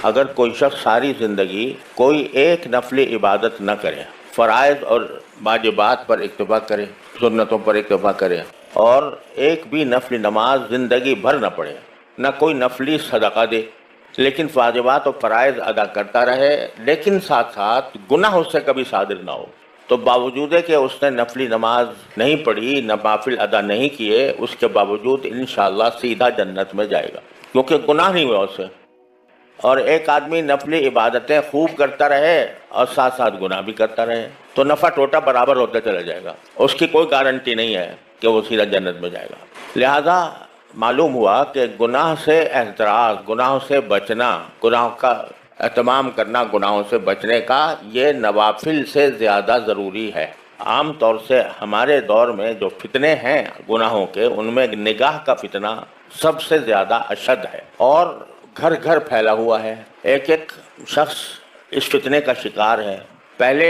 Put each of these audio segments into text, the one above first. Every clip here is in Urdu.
اگر کوئی شخص ساری زندگی کوئی ایک نفلی عبادت نہ کرے، فرائض اور واجبات پر اکتفا کرے، سنتوں پر اکتفا کرے، اور ایک بھی نفلی نماز زندگی بھر نہ پڑھے، نہ کوئی نفلی صدقہ دے، لیکن واجبات اور فرائض ادا کرتا رہے، لیکن ساتھ ساتھ گناہ اس سے کبھی صادر نہ ہو، تو باوجود کہ اس نے نفلی نماز نہیں پڑھی، نوافل ادا نہیں کیے، اس کے باوجود انشاءاللہ سیدھا جنت میں جائے گا، کیونکہ گناہ نہیں ہوا اس سے۔ اور ایک آدمی نفلی عبادتیں خوب کرتا رہے اور ساتھ ساتھ گناہ بھی کرتا رہے تو نفع ٹوٹا برابر ہوتا چلا جائے گا، اس کی کوئی گارنٹی نہیں ہے کہ وہ سیدھا جنت میں جائے گا۔ لہذا معلوم ہوا کہ گناہ سے احتراز، گناہوں سے بچنا، گناہوں کا اہتمام کرنا، گناہوں سے بچنے کا یہ نوافل سے زیادہ ضروری ہے۔ عام طور سے ہمارے دور میں جو فتنے ہیں گناہوں کے، ان میں نگاہ کا فتنہ سب سے زیادہ اشد ہے اور گھر گھر پھیلا ہوا ہے۔ ایک ایک شخص اس فتنے کا شکار ہے۔ پہلے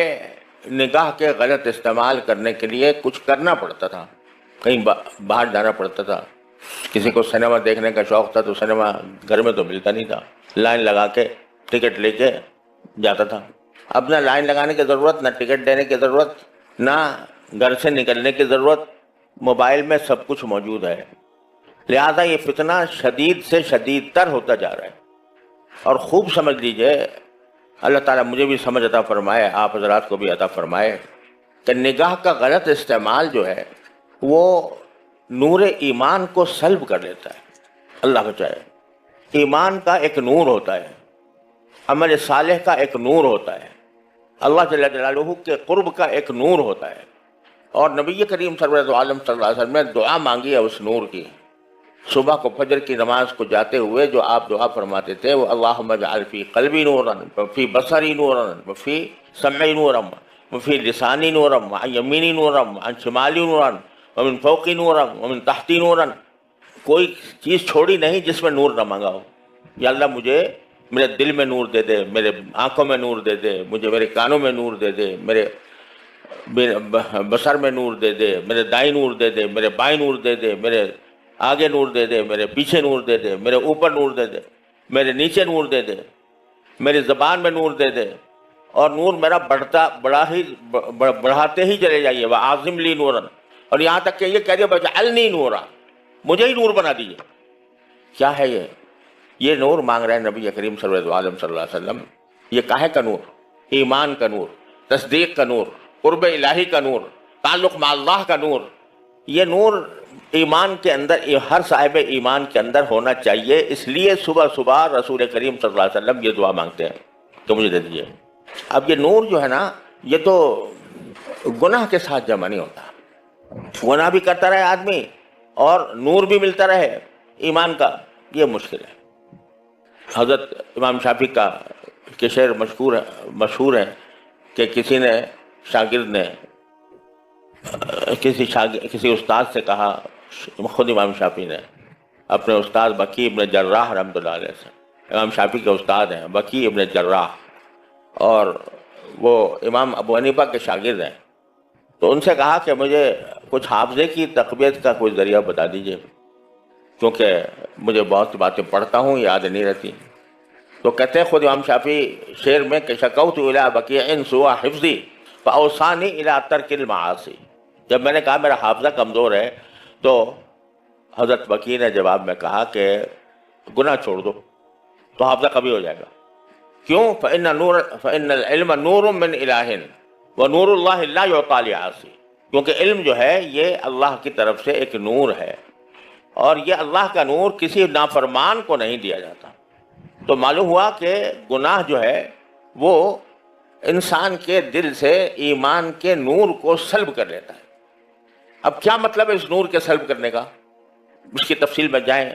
نگاہ کے غلط استعمال کرنے کے لیے کچھ کرنا پڑتا تھا، کہیں باہر جانا پڑتا تھا، کسی کو سنیما دیکھنے کا شوق تھا تو سنیما گھر میں تو ملتا نہیں تھا، لائن لگا کے ٹکٹ لے کے جاتا تھا۔ اب نہ لائن لگانے کی ضرورت، نہ ٹکٹ دینے کی ضرورت، نہ گھر سے نکلنے کی ضرورت، موبائل میں سب کچھ موجود ہے۔ لہذا یہ فتنہ شدید سے شدید تر ہوتا جا رہا ہے، اور خوب سمجھ لیجئے، اللہ تعالیٰ مجھے بھی سمجھ عطا فرمائے، آپ حضرات کو بھی عطا فرمائے، کہ نگاہ کا غلط استعمال جو ہے وہ نور ایمان کو سلب کر لیتا ہے۔ اللہ بچائے۔ ایمان کا ایک نور ہوتا ہے، عمل صالح کا ایک نور ہوتا ہے، اللہ جل جلالہ کے قرب کا ایک نور ہوتا ہے، اور نبی کریم سرور عالم صلی اللہ علیہ وسلم نے دعا مانگی ہے اس نور کی۔ صبح کو فجر کی نماز کو جاتے ہوئے جو آپ دعا فرماتے تھے وہ اللہم اجعل فی قلبی نورا وفی بصری نورا وفی سمعی نورا وفی لسانی نورا وعن یمینی نورا وعن شمالی نورا ومن فوقی نورا ومن تحتی نورا، کوئی چیز چھوڑی نہیں جس میں نور نہ مانگا ہو۔ یا اللہ مجھے میرے دل میں نور دے دے، میرے آنکھوں میں نور دے دے، مجھے میرے کانوں میں نور دے دے، میرے بصر میں نور دے دے، میرے دائیں نور دے دے، میرے بائیں نور دے دے، میرے آگے نور دے دے، میرے پیچھے نور دے دے، میرے اوپر نور دے دے، میرے نیچے نور دے دے، میری زبان میں نور دے دے، اور نور میرا بڑھاتے ہی چلے جائیے، وَعَظِمْ لِي نُورًا، اور یہاں تک کہ یہ کہہ دیا وَاجْعَلْنِي نُورًا، مجھے ہی نور بنا دیجیے۔ کیا ہے یہ نور مانگ رہے ہیں نبی کریم صلی اللہ علیہ وسلم۔ یہ کاہے کا نور؟ ایمان کا نور، تصدیق کا نور، قرب الہی کا نور، تعلق مع اللہ کا نور۔ یہ نور ایمان کے اندر، ہر صاحب ایمان کے اندر ہونا چاہیے، اس لیے صبح صبح رسول کریم صلی اللہ علیہ وسلم یہ دعا مانگتے ہیں کہ مجھے دے دیجیے۔ اب یہ نور جو ہے نا، یہ تو گناہ کے ساتھ جمع نہیں ہوتا، گناہ بھی کرتا رہے آدمی اور نور بھی ملتا رہے ایمان کا، یہ مشکل ہے۔ حضرت امام شافعی کا کہ شعر مشہور ہے کہ کسی نے شاگرد نے کسی استاد سے کہا، خود امام شافعی نے اپنے استاد بکی ابن جراح رحمۃ اللہ علیہ سے، امام شافعی کے استاد ہیں بکی ابن جراح، اور وہ امام ابو حنیفہ کے شاگرد ہیں، تو ان سے کہا کہ مجھے کچھ حافظے کی تقویت کا کوئی ذریعہ بتا دیجئے، کیونکہ مجھے بہت باتیں پڑھتا ہوں یاد نہیں رہتی۔ تو کہتے ہیں خود امام شافعی شعر میں کہ شکوت الی بکیع سوء حفظی فاوصانی الی ترک المعاصی، جب میں نے کہا میرا حافظہ کمزور ہے تو حضرت بکی نے جواب میں کہا کہ گناہ چھوڑ دو تو حافظہ کبھی ہو جائے گا۔ کیوں؟ فإن العلم نور من الہ ونور اللہ لا یعطی لعاصی، کیونکہ علم جو ہے یہ اللہ کی طرف سے ایک نور ہے، اور یہ اللہ کا نور کسی نافرمان کو نہیں دیا جاتا۔ تو معلوم ہوا کہ گناہ جو ہے وہ انسان کے دل سے ایمان کے نور کو سلب کر لیتا ہے۔ اب کیا مطلب ہے اس نور کے سلب کرنے کا؟ اس کی تفصیل میں جائیں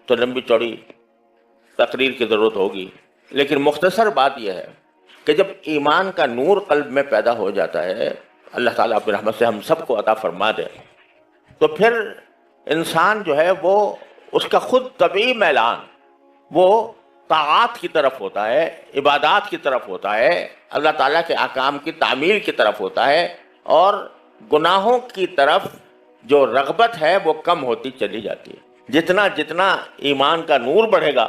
تو لمبی چوڑی تقریر کی ضرورت ہوگی، لیکن مختصر بات یہ ہے کہ جب ایمان کا نور قلب میں پیدا ہو جاتا ہے، اللہ تعالیٰ اپنی رحمت سے ہم سب کو عطا فرما دے، تو پھر انسان جو ہے وہ اس کا خود طبعی میلان وہ طاعات کی طرف ہوتا ہے، عبادات کی طرف ہوتا ہے، اللہ تعالیٰ کے احکام کی تعمیل کی طرف ہوتا ہے، اور گناہوں کی طرف جو رغبت ہے وہ کم ہوتی چلی جاتی ہے۔ جتنا ایمان کا نور بڑھے گا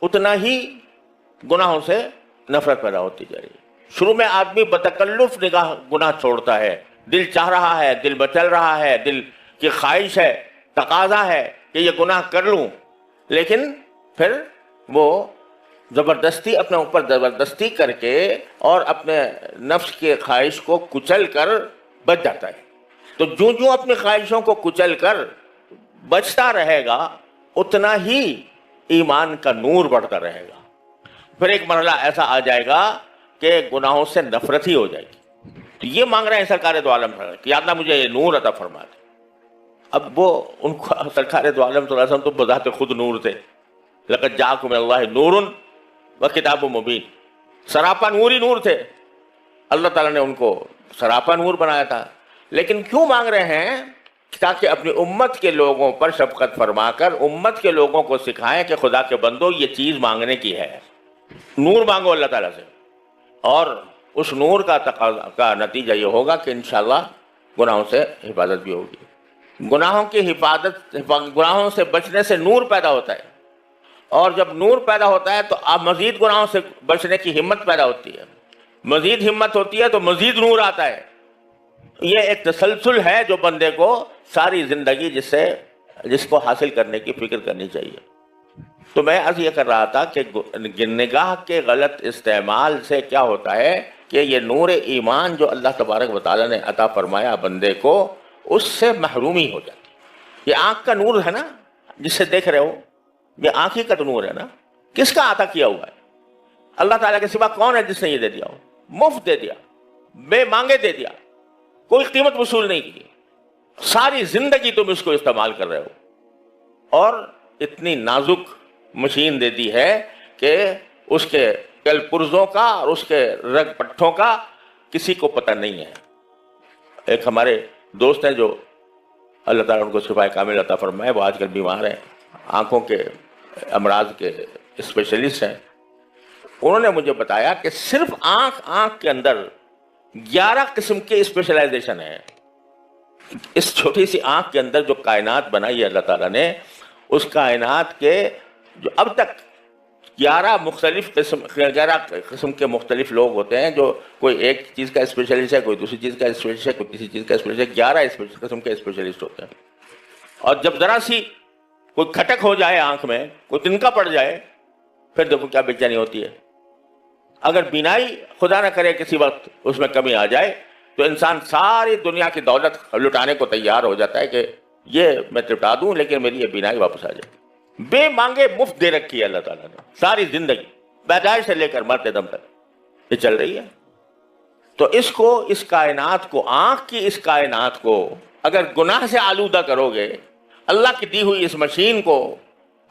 اتنا ہی گناہوں سے نفرت پیدا ہوتی جا رہی ہے. شروع میں آدمی بتکلف نگاہ گناہ چھوڑتا ہے، دل چاہ رہا ہے، دل بچل رہا ہے، دل کی خواہش ہے، تقاضا ہے کہ یہ گناہ کر لوں، لیکن پھر وہ زبردستی اپنے اوپر زبردستی کر کے اور اپنے نفس کے خواہش کو کچل کر بچ جاتا ہے. تو جو جو اپنی خواہشوں کو کچل کر بچتا رہے گا اتنا ہی ایمان کا نور بڑھتا رہے گا. پھر ایک مرحلہ ایسا آ جائے گا کہ گناہوں سے نفرت ہی ہو جائے گی. تو یہ مانگ رہے ہیں سرکار دو عالم کہ یا اللہ مجھے یہ نور عطا فرما دے. اب وہ ان کو سرکار دو عالم صلی اللہ علیہ وسلم تو بذات خود نور تھے. لقد جاءکم من اللہ نور و کتاب مبین، سراپا نور ہی نور تھے. اللہ تعالیٰ نے ان کو سراپا نور بنایا تھا. لیکن کیوں مانگ رہے ہیں؟ تاکہ اپنی امت کے لوگوں پر شفقت فرما کر امت کے لوگوں کو سکھائیں کہ خدا کے بندو یہ چیز مانگنے کی ہے. نور مانگو اللہ تعالیٰ سے، اور اس نور کا نتیجہ یہ ہوگا کہ انشاءاللہ گناہوں سے حفاظت بھی ہوگی. گناہوں سے بچنے سے نور پیدا ہوتا ہے، اور جب نور پیدا ہوتا ہے تو آپ مزید گناہوں سے بچنے کی ہمت پیدا ہوتی ہے. مزید ہمت ہوتی ہے تو مزید نور آتا ہے. یہ ایک تسلسل ہے جو بندے کو ساری زندگی جس کو حاصل کرنے کی فکر کرنی چاہیے. تو میں عرض یہ کر رہا تھا کہ نگاہ کے غلط استعمال سے کیا ہوتا ہے کہ یہ نور ایمان جو اللہ تبارک و تعالیٰ نے عطا فرمایا بندے کو، اس سے محرومی ہو جاتی. یہ آنکھ کا نور ہے نا جس سے دیکھ رہے ہو، یہ آنکھ ہی کا تو نور ہے نا. کس کا عطا کیا ہوا ہے؟ اللہ تعالیٰ کے سوا کون ہے جس نے یہ دے دیا ہو؟ مفت دے دیا، بے مانگے دے دیا، کوئی قیمت وصول نہیں کی. ساری زندگی تم اس کو استعمال کر رہے ہو، اور اتنی نازک مشین دے دی ہے کہ اس کے کل پرزوں کا اور اس کے رگ پٹھوں کا کسی کو پتہ نہیں ہے. ایک ہمارے دوست ہیں جو اللہ تعالیٰ ان کو شفائے کامل عطا فرمائے، وہ آج کل بیمار ہیں، آنکھوں کے امراض کے اسپیشلسٹ ہیں. انہوں نے مجھے بتایا کہ صرف آنکھ کے اندر 11 قسم کے اسپیشلائزیشن ہیں. اس چھوٹی سی آنکھ کے اندر جو کائنات بنائی ہے اللہ تعالیٰ نے، اس کائنات کے جو اب تک 11 قسم کے مختلف لوگ ہوتے ہیں، جو کوئی ایک چیز کا اسپیشلسٹ ہے، کوئی دوسری چیز کا اسپیشلسٹ ہے، کوئی تیسری چیز کا اسپیشلسٹ ہے. 11 قسم کے اسپیشلسٹ ہوتے ہیں. اور جب ذرا سی کوئی کھٹک ہو جائے آنکھ میں، کوئی تنکا پڑ جائے، پھر دیکھو کیا بے چینی ہوتی ہے. اگر بینائی خدا نہ کرے کسی وقت اس میں کمی آ جائے تو انسان ساری دنیا کی دولت لٹانے کو تیار ہو جاتا ہے کہ یہ میں لٹا دوں لیکن میری یہ بینائی واپس آ جائے. بے مانگے مفت دے رکھی ہے اللہ تعالیٰ نے ساری زندگی، پیدائش سے لے کر مرتے دم تک یہ چل رہی ہے. تو اس کائنات کو، آنکھ کی اس کائنات کو اگر گناہ سے آلودہ کرو گے، اللہ کی دی ہوئی اس مشین کو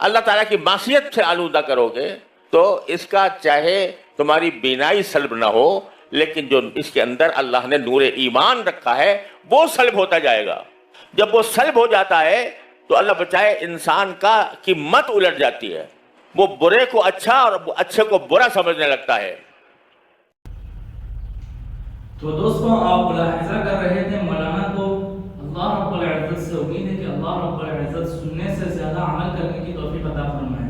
اللہ تعالیٰ کی معصیت سے آلودہ کرو گے، تو اس کا چاہے تمہاری بینائی سلب نہ ہو، لیکن جو اس کے اندر اللہ نے نور ایمان رکھا ہے وہ سلب ہوتا جائے گا. جب وہ سلب ہو جاتا ہے تو اللہ بچائے انسان کی مت الٹ جاتی ہے، وہ برے کو اچھا اور اچھے کو برا سمجھنے لگتا ہے. تو دوستوں آپ ملاحظہ کر رہے تھے مولانا کو اللہ رب العزت سے امید ہے کہ اللہ رب العزت سننے سے زیادہ عمل کرنے کی توفیق عطا فرمائے.